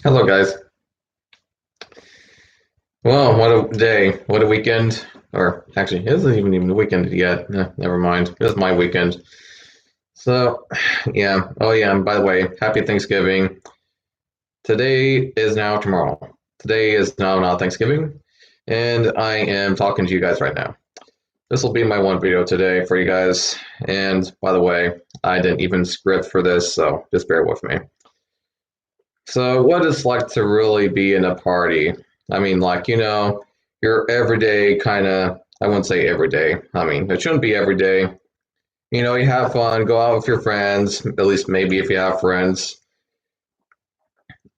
Hello, guys. Well, what a day. What a weekend. Or actually, it isn't even the weekend yet. Never mind. It's my weekend. So, yeah. Oh, yeah. And by the way, happy Thanksgiving. Today is now tomorrow. Today is now not Thanksgiving. And I am talking to you guys right now. This will be my one video today for you guys. And by the way, I didn't even script for this, so just bear with me. So, what it's like to really be in a party? I mean, your everyday kind of, I wouldn't say every day. I mean, it shouldn't be every day. You have fun, go out with your friends, at least maybe if you have friends.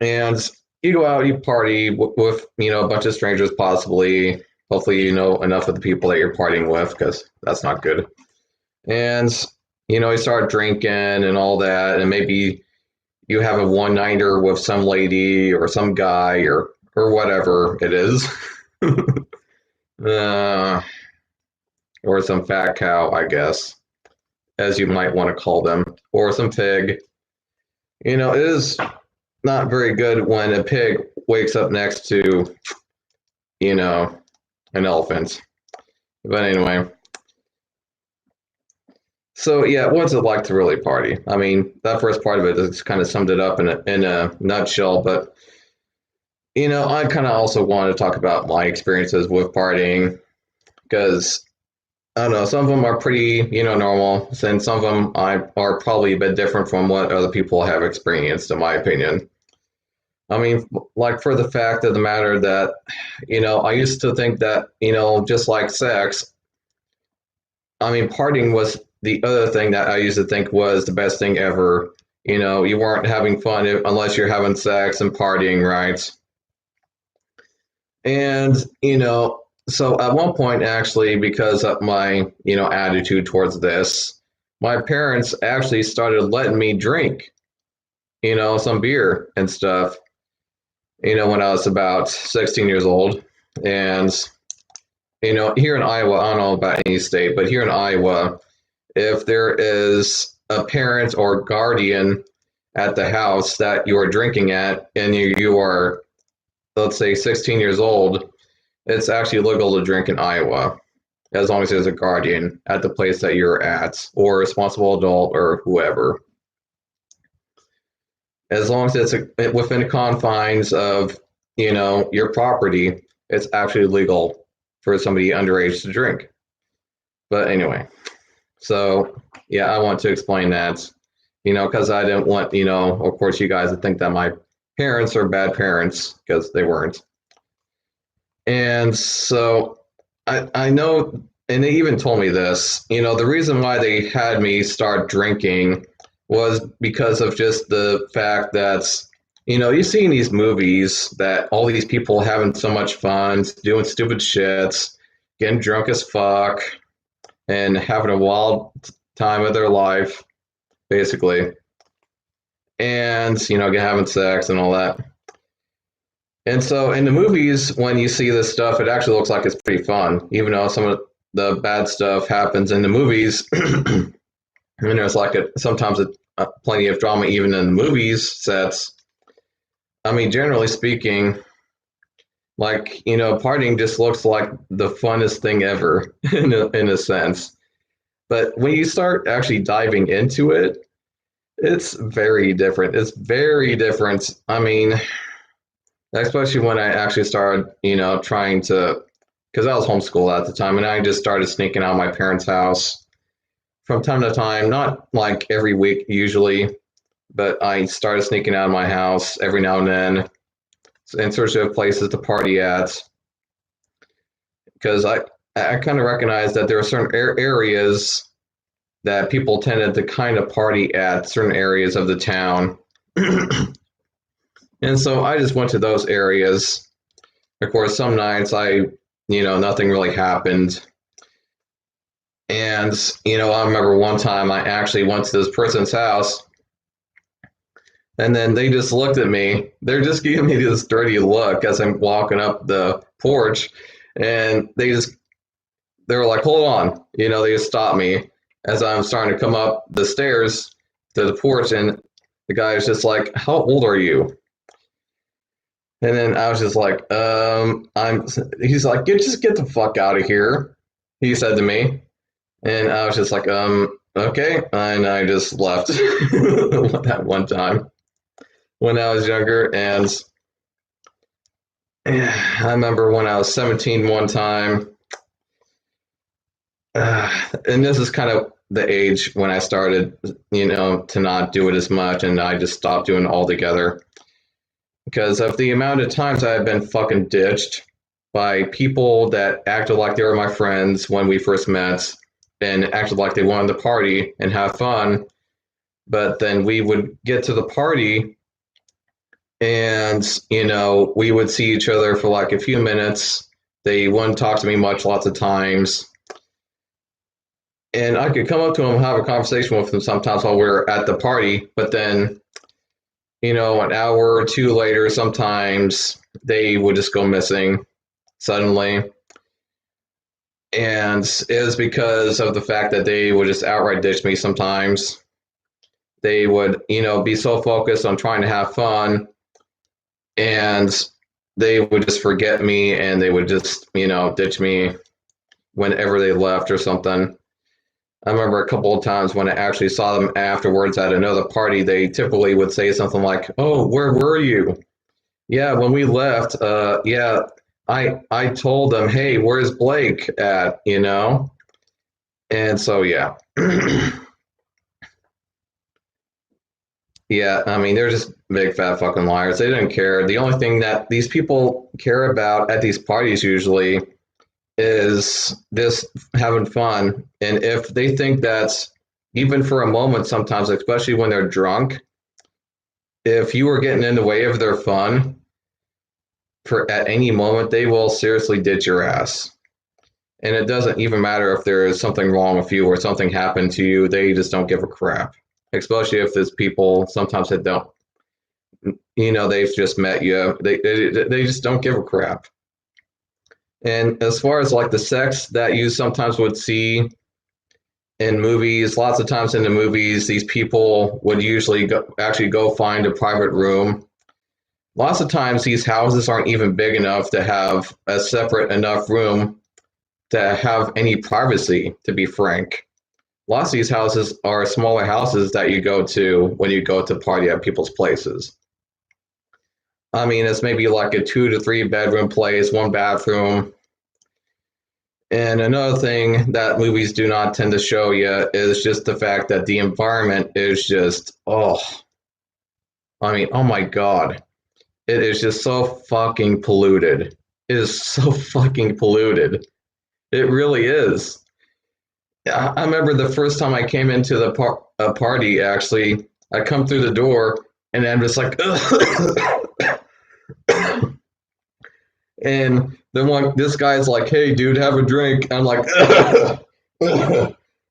And you go out, you party with a bunch of strangers, possibly. Hopefully, you know enough of the people that you're partying with, because that's not good. And, you start drinking and all that, and maybe you have a one nighter with some lady or some guy or whatever it is, uh, or some fat cow, I guess, as you might want to call them, or some pig. It is not very good when a pig wakes up next to you know an elephant. But anyway, so yeah, what's it like to really party? I mean, that first part of it is kind of summed it up in a nutshell, but I kind of also want to talk about my experiences with partying because I don't know, some of them are pretty, normal, and some of them are probably a bit different from what other people have experienced, in my opinion. I mean, like for the fact of the matter that, I used to think that, just like sex, I mean, partying was the other thing that I used to think was the best thing ever. You weren't having fun unless you're having sex and partying, right? And, so at one point, actually, because of my, attitude towards this, my parents actually started letting me drink, some beer and stuff, when I was about 16 years old. And, here in Iowa, I don't know about any state, but here in Iowa, if there is a parent or guardian at the house that you are drinking at and you are, let's say, 16 years old, it's actually legal to drink in Iowa as long as there's a guardian at the place that you're at or a responsible adult or whoever. As long as it's within the confines of, your property, it's actually legal for somebody underage to drink. But anyway, so yeah, I want to explain that, because I didn't want, of course, you guys to think that my parents are bad parents because they weren't. And so I know, and they even told me this, the reason why they had me start drinking was because of just the fact that, you see in these movies that all these people having so much fun, doing stupid shits, getting drunk as fuck, and having a wild time of their life, basically. And, having sex and all that. And so in the movies, when you see this stuff, it actually looks like it's pretty fun, even though some of the bad stuff happens in the movies. And there's sometimes plenty of drama even in the movies sets. I mean, generally speaking, partying just looks like the funnest thing ever in a sense. But when you start actually diving into it, it's very different. It's very different. I mean, especially when I actually started, trying to, because I was homeschooled at the time, and I just started sneaking out of my parents' house from time to time, not like every week usually, but I started sneaking out of my house every now and then in search of places to party at, because I kind of recognized that there are certain areas that people tended to kind of party at certain areas of the town. And so I just went to those areas. Of course, some nights nothing really happened. And, I remember one time I actually went to this person's house and then they just looked at me. They're just giving me this dirty look as I'm walking up the porch. And they were like, hold on. They just stopped me as I'm starting to come up the stairs to the porch. And the guy was just like, how old are you? And then I was just like, he's like, just get the fuck out of here. He said to me. And I was just like, okay. And I just left that one time when I was younger. And I remember when I was 17 one time, and this is kind of the age when I started, to not do it as much, and I just stopped doing it altogether because of the amount of times I had been fucking ditched by people that acted like they were my friends when we first met and acted like they wanted to party and have fun. But then we would get to the party and, we would see each other for like a few minutes. They wouldn't talk to me much lots of times. And I could come up to them and have a conversation with them sometimes while we were at the party, but then an hour or two later, sometimes they would just go missing suddenly. And it was because of the fact that they would just outright ditch me sometimes. They would, be so focused on trying to have fun and they would just forget me and they would just, ditch me whenever they left or something. I remember a couple of times when I actually saw them afterwards at another party, they typically would say something like, "Oh, where were you?" Yeah, when we left, yeah, I told them, "Hey, where's Blake at?" And so yeah. Yeah, I mean, they're just big fat fucking liars. They didn't care. The only thing that these people care about at these parties usually is this having fun. And if they think that's even for a moment, sometimes, especially when they're drunk, if you were getting in the way of their fun for at any moment, they will seriously ditch your ass. And it doesn't even matter if there is something wrong with you or something happened to you, they just don't give a crap. Especially if there's people sometimes that don't, they've just met you. They just don't give a crap. And as far as like the sex that you sometimes would see in movies, lots of times in the movies, these people would usually actually go find a private room. Lots of times, these houses aren't even big enough to have a separate enough room to have any privacy, to be frank. Lots of these houses are smaller houses that you go to when you go to party at people's places. I mean, it's maybe like a 2 to 3 bedroom place, one bathroom. And another thing that movies do not tend to show you is just the fact that the environment is just, I mean, oh my God. It is just so fucking polluted. It is so fucking polluted. It really is. I remember the first time I came into the party, actually, I come through the door and I'm just like, and then this guy's like, "Hey, dude, have a drink." I'm like, I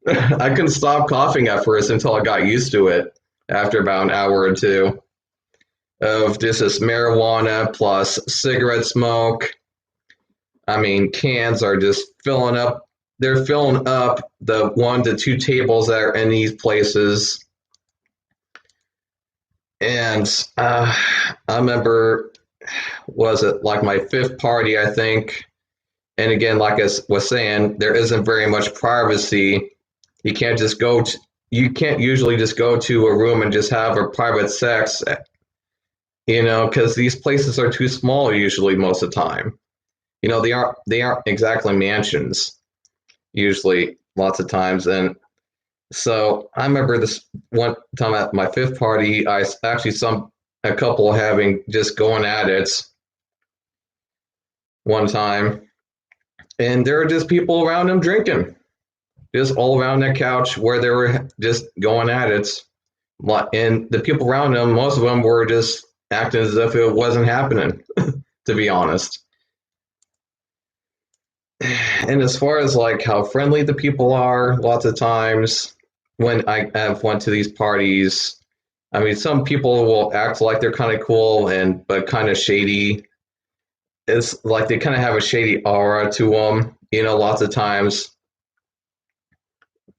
couldn't stop coughing at first until I got used to it after about an hour or two of just this marijuana plus cigarette smoke. I mean, cans are just filling up. They're filling up the 1 to 2 tables that are in these places. And I remember, was it like my fifth party, I think? And again, like I was saying, there isn't very much privacy. You can't just you can't usually just go to a room and just have a private sex, because these places are too small usually most of the time. They aren't exactly mansions usually lots of times. And so I remember this one time at my fifth party, I actually saw a couple having just going at it one time, and there were just people around them drinking, just all around that couch where they were just going at it. And the people around them, most of them were just acting as if it wasn't happening, to be honest. And as far as like how friendly the people are, lots of times when I have went to these parties, I mean, some people will act like they're kind of cool but kind of shady. It's like they kind of have a shady aura to them, lots of times,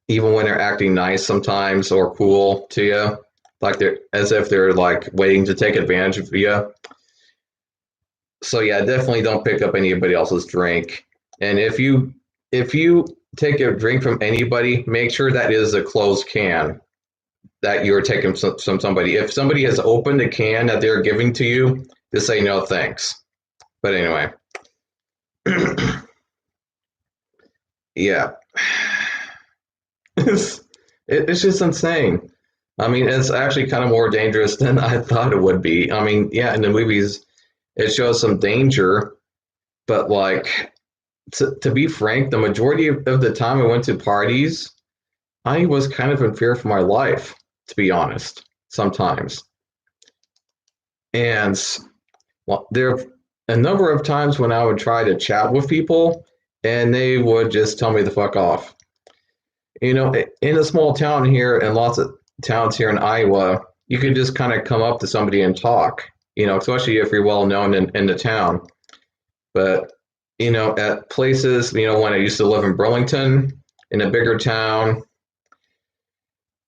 even when they're acting nice sometimes or cool to you, like they're as if they're like waiting to take advantage of you. So yeah, definitely don't pick up anybody else's drink. And if you take a drink from anybody, make sure that is a closed can that you're taking from somebody. If somebody has opened a can that they're giving to you, just say no thanks. But anyway, yeah, it's just insane. I mean, it's actually kind of more dangerous than I thought it would be. I mean, yeah, in the movies, it shows some danger, but like, to be frank, the majority of the time I went to parties, I was kind of in fear for my life, to be honest, sometimes. And well, there are a number of times when I would try to chat with people and they would just tell me to fuck off. You know, in a small town here and lots of towns here in Iowa, you could just kind of come up to somebody and talk, you know, especially if you're well known in the town. But, you know, at places, you know, when I used to live in Burlington, in a bigger town,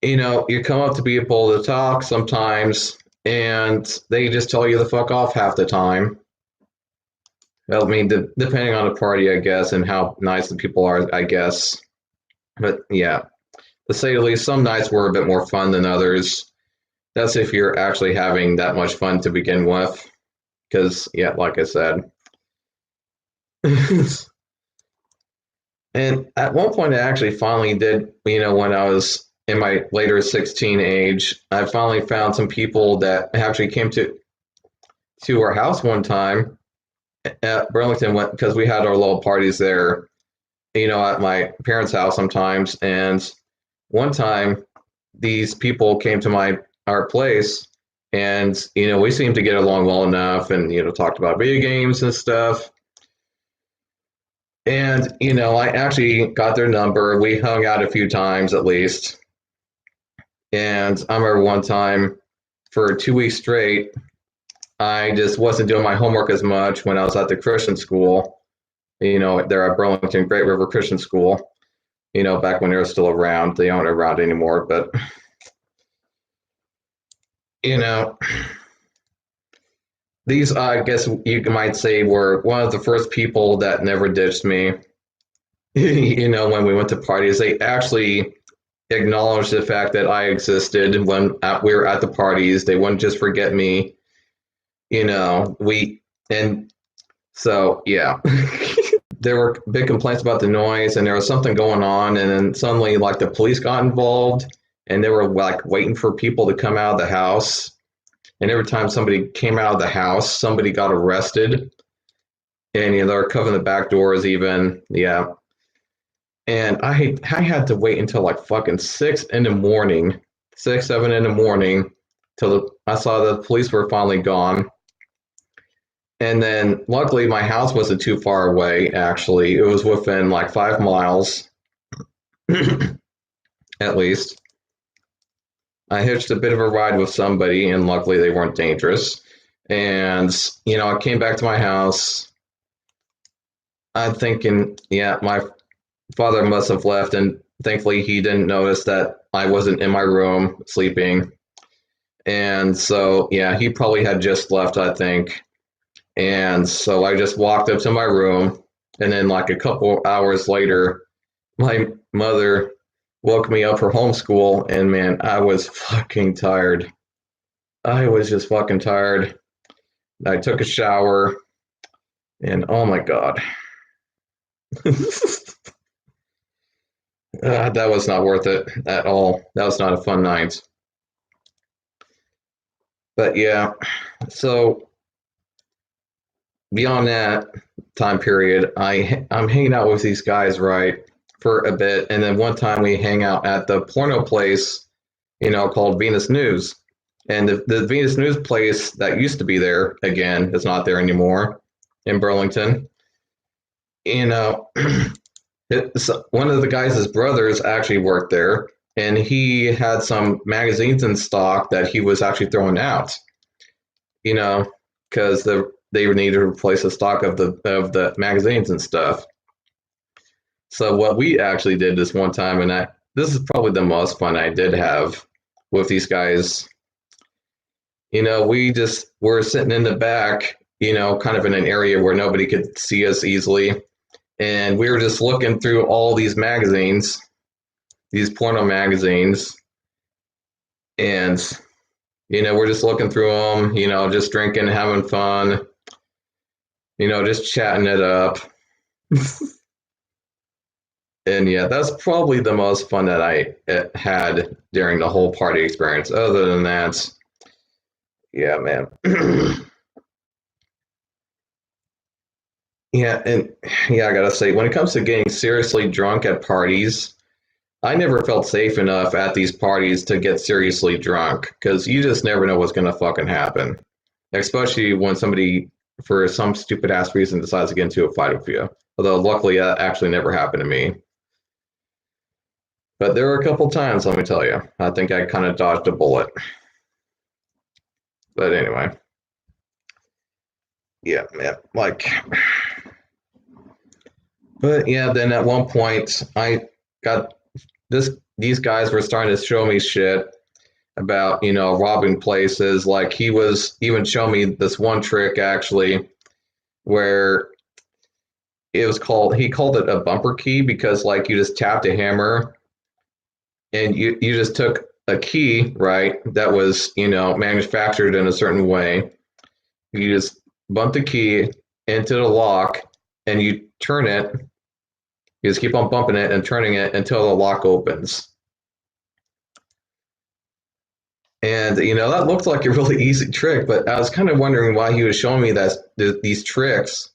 you know, you come up to people to talk sometimes and they just tell you to fuck off half the time. Well, I mean, depending on the party, I guess, and how nice the people are, I guess. But yeah, to say the least, some nights were a bit more fun than others. That's if you're actually having that much fun to begin with. Because, yeah, like I said. And at one point, I actually finally did, you know, when I was in my later 16 age, I finally found some people that actually came to our house one time at Burlington because we had our little parties there, you know, at my parents' house sometimes. And one time, these people came to our place, and you know, we seemed to get along well enough, and you know, talked about video games and stuff. And you know, I actually got their number. We hung out a few times at least. And I remember one time for 2 weeks straight, I just wasn't doing my homework as much when I was at the Christian school. You know, they're at Burlington Great River Christian School. You know, back when they were still around. They aren't around anymore, but you know, these I guess you might say were one of the first people that never ditched me. You know, when we went to parties, they actually acknowledged the fact that I existed when we were at the parties. They wouldn't just forget me. You know, and so yeah. There were big complaints about the noise and there was something going on, and then suddenly like the police got involved and they were like waiting for people to come out of the house, and every time somebody came out of the house somebody got arrested, and you know they were covering the back doors even. Yeah. And I had to wait until like fucking 6 in the morning, 6 7 in the morning, till I saw the police were finally gone. And then luckily my house wasn't too far away, actually. It was within like 5 miles at least. I hitched a bit of a ride with somebody and luckily they weren't dangerous. And, you know, I came back to my house. I'm thinking, yeah, my father must have left, and thankfully he didn't notice that I wasn't in my room sleeping. And so, yeah, he probably had just left, I think. And so I just walked up to my room, and then like a couple hours later, my mother woke me up for homeschool, and man, I was fucking tired. I was just fucking tired. I took a shower, and oh my God. That was not worth it at all. That was not a fun night. But yeah, so beyond that time period, I'm hanging out with these guys, right, for a bit, and then one time we hang out at the porno place, you know, called Venus News, and the Venus News place that used to be there again is not there anymore in Burlington. You know, one of the guys' brothers actually worked there, and he had some magazines in stock that he was actually throwing out. You know, because they needed to replace the stock of the magazines and stuff. So what we actually did this one time, and this is probably the most fun I did have with these guys. You know, we just were sitting in the back kind of in an area where nobody could see us easily. And we were just looking through all these magazines, these porno magazines, and we're just looking through them, just drinking, having fun, just chatting it up. And yeah, that's probably the most fun that I had during the whole party experience. Other than that, yeah, man. Yeah, and yeah, I gotta say, when it comes to getting seriously drunk at parties, I never felt safe enough at these parties to get seriously drunk because you just never know what's gonna fucking happen. Especially when somebody, for some stupid ass reason, decides to get into a fight with you. Although luckily that actually never happened to me. But there were a couple times, let me tell you. I think I kind of dodged a bullet. But anyway. Yeah, man. But yeah, then at one point I got these guys were starting to show me shit about, robbing places. Like he was even showing me this one trick actually where he called it a bumper key because like you just tapped a hammer and you just took a key, right, that was, manufactured in a certain way. You just bump the key into the lock and you turn it. You just keep on bumping it and turning it until the lock opens. And, that looked like a really easy trick, but I was kind of wondering why he was showing me these tricks,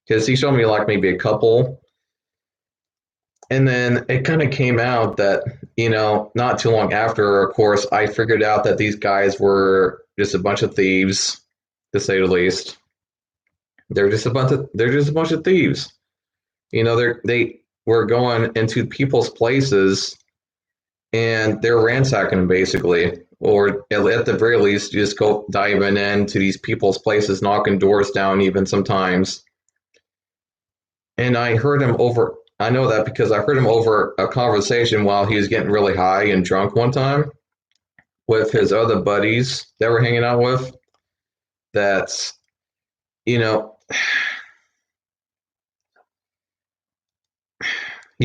because he showed me like maybe a couple. And then it kind of came out that, not too long after, of course, I figured out that these guys were just a bunch of thieves, to say the least. They're just a bunch of thieves. They were going into people's places and they're ransacking them basically. Or at the very least, you just go diving into these people's places, knocking doors down even sometimes. And I know that because I heard him over a conversation while he was getting really high and drunk one time with his other buddies that we're hanging out with. That's, he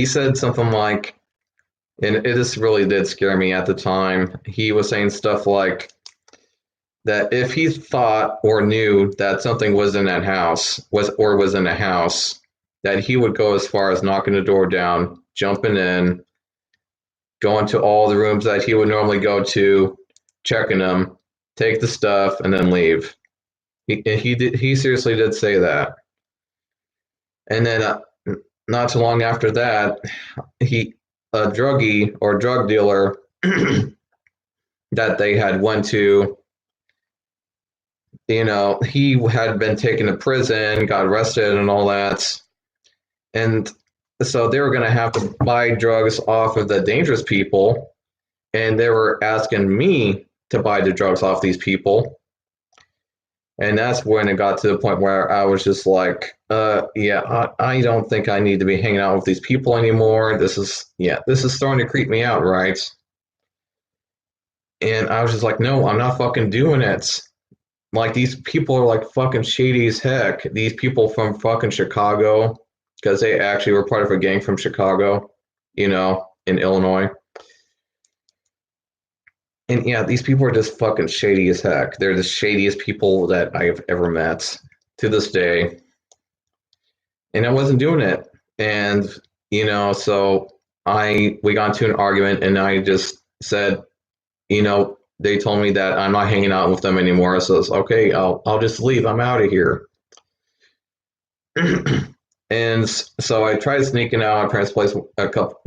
said something like, and it just really did scare me at the time. He was saying stuff like that if he thought or knew that something was in that house, was in a house, that he would go as far as knocking the door down, jumping in, going to all the rooms that he would normally go to, checking them, take the stuff, and then leave. He seriously did say that. And then not too long after that, a druggie or drug dealer that they had went to, he had been taken to prison, got arrested and all that. And so they were going to have to buy drugs off of the dangerous people. And they were asking me to buy the drugs off these people. And that's when it got to the point where I was just like, I don't think I need to be hanging out with these people anymore. This is starting to creep me out, right? And I was just like, no, I'm not fucking doing it. Like, these people are like fucking shady as heck. These people from fucking Chicago, because they actually were part of a gang from Chicago, in Illinois. And yeah, these people are just fucking shady as heck. They're the shadiest people that I've ever met to this day. And I wasn't doing it. And, so we got into an argument and I just said, they told me that I'm not hanging out with them anymore. So it's okay, I'll just leave. I'm out of here. And so I tried sneaking out of parents' place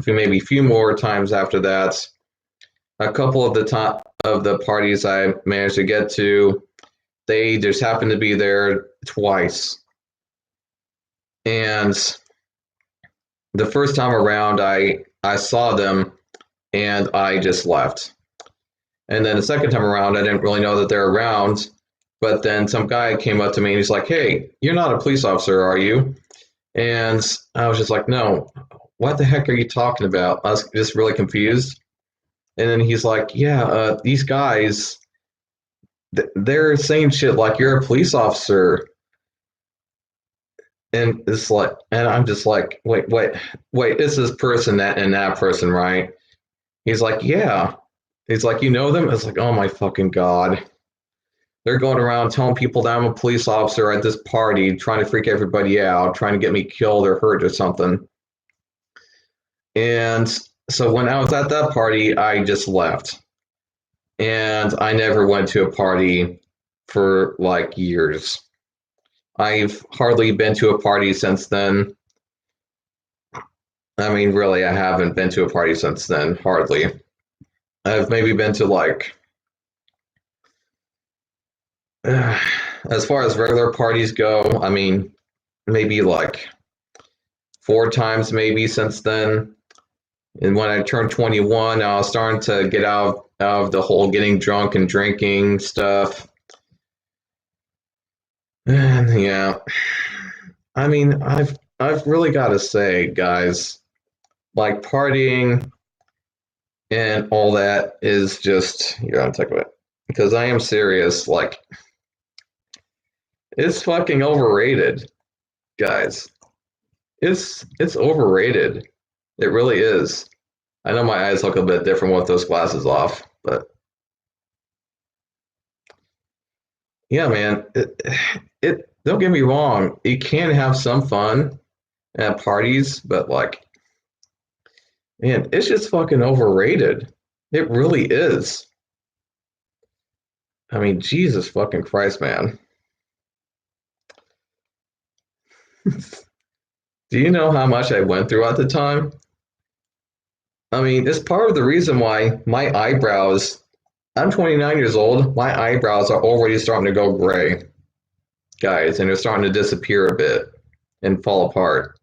maybe a few more times after that. A couple of the parties I managed to get to, they just happened to be there twice. And the first time around, I saw them and I just left. And then the second time around, I didn't really know that they're around. But then some guy came up to me and he's like, "Hey, you're not a police officer, are you?" And I was just like, "No, what the heck are you talking about?" I was just really confused. And then he's like, "Yeah, these guys, they're saying shit like you're a police officer." and it's like, and I'm just like, wait, it's this person that and that person, right? He's like, yeah. He's like, you know them? It's like, oh my fucking god. They're going around telling people that I'm a police officer at this party, trying to freak everybody out, trying to get me killed or hurt or something. And so when I was at that party, I just left. And I never went to a party for like years. I've hardly been to a party since then. I mean, really, I haven't been to a party since then, hardly. I've maybe been to like, as far as regular parties go, I mean, maybe like 4 times maybe since then. And when I turned 21, I was starting to get out of the whole getting drunk and drinking stuff. And yeah, I mean, I've really got to say, guys, like partying and all that is just you're on top of it because I am serious. Like, it's fucking overrated, guys. It's overrated. It really is. I know my eyes look a bit different with those glasses off, but yeah, man. It don't get me wrong. You can have some fun at parties, but like, man, it's just fucking overrated. It really is. I mean, Jesus fucking Christ, man. Do you know how much I went through at the time? I mean, it's part of the reason why my eyebrows, I'm 29 years old, my eyebrows are already starting to go gray, guys, and they're starting to disappear a bit and fall apart.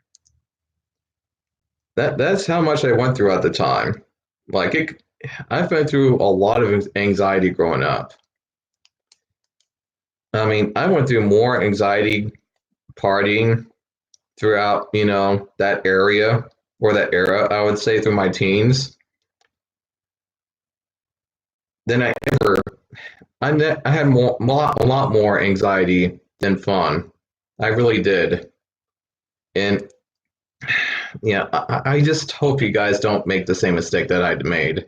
That's how much I went through at the time. Like it, I've been through a lot of anxiety growing up. I mean, I went through more anxiety partying throughout, that area or that era, I would say through my teens than I ever I had a lot more anxiety than fun. I really did. And yeah, I just hope you guys don't make the same mistake that I made.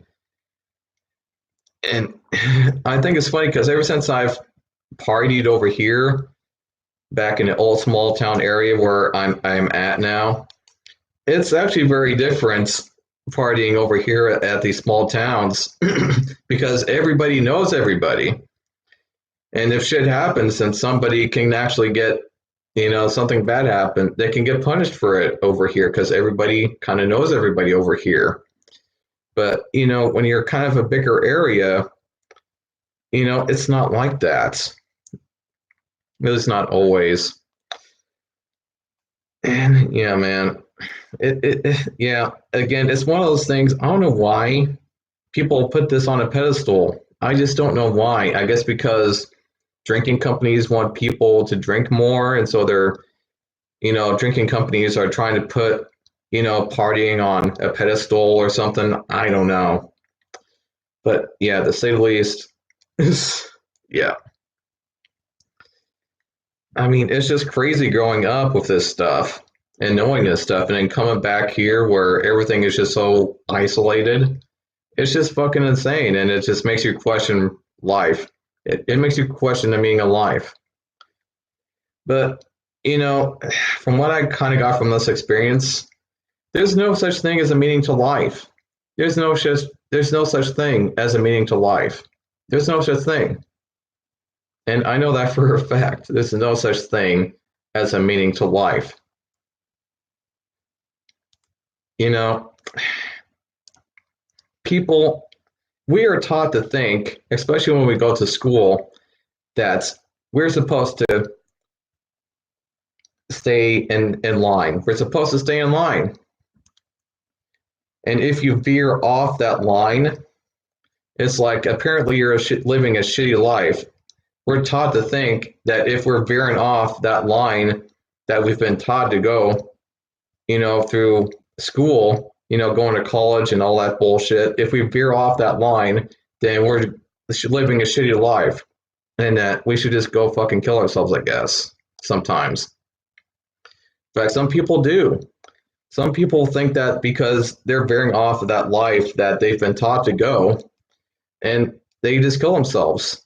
And I think it's funny because ever since I've partied over here, back in the old small town area where I'm at now, it's actually very different partying over here at these small towns because everybody knows everybody. And if shit happens and somebody can actually get, something bad happen, they can get punished for it over here because everybody kind of knows everybody over here. But, when you're kind of a bigger area, it's not like that. It's not always. And yeah, man, yeah, again, it's one of those things. I don't know why people put this on a pedestal. I just don't know why. I guess because drinking companies want people to drink more, and so they're, drinking companies are trying to put, partying on a pedestal or something. I don't know. But yeah, to say the least, is yeah. I mean, it's just crazy growing up with this stuff and knowing this stuff, and then coming back here where everything is just so isolated. It's just fucking insane, and it just makes you question life. It makes you question the meaning of life. But, from what I kind of got from this experience, there's no such thing as a meaning to life. There's no such thing as a meaning to life. There's no such thing. And I know that for a fact. There's no such thing as a meaning to life. People, we are taught to think, especially when we go to school, that we're supposed to stay in line. We're supposed to stay in line. And if you veer off that line, it's like apparently you're living a shitty life. We're taught to think that if we're veering off that line that we've been taught to go, through school, going to college and all that bullshit, if we veer off that line, then we're living a shitty life. And that we should just go fucking kill ourselves, I guess, sometimes. In fact, some people do. Some people think that because they're veering off of that life that they've been taught to go, and they just kill themselves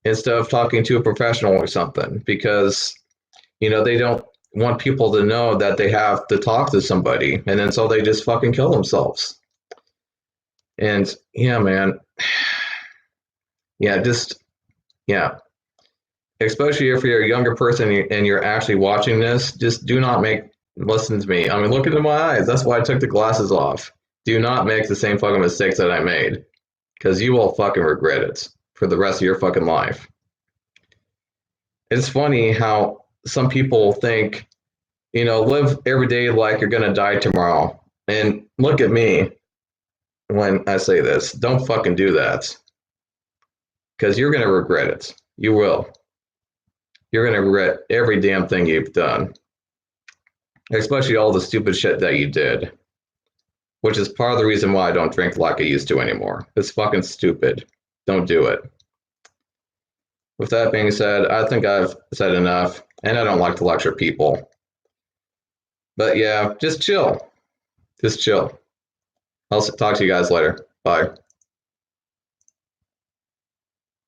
instead of talking to a professional or something because, they don't want people to know that they have to talk to somebody. And then so they just fucking kill themselves. And yeah, man. Yeah, yeah. Especially if you're a younger person and you're actually watching this, just do not listen to me. I mean, look into my eyes. That's why I took the glasses off. Do not make the same fucking mistakes that I made because you will fucking regret it for the rest of your fucking life. It's funny how some people think, live every day like you're going to die tomorrow. And look at me when I say this. Don't fucking do that because you're going to regret it. You will. You're going to regret every damn thing you've done, especially all the stupid shit that you did, which is part of the reason why I don't drink like I used to anymore. It's fucking stupid. Don't do it. With that being said, I think I've said enough, and I don't like to lecture people. But yeah, just chill. Just chill. I'll talk to you guys later. Bye.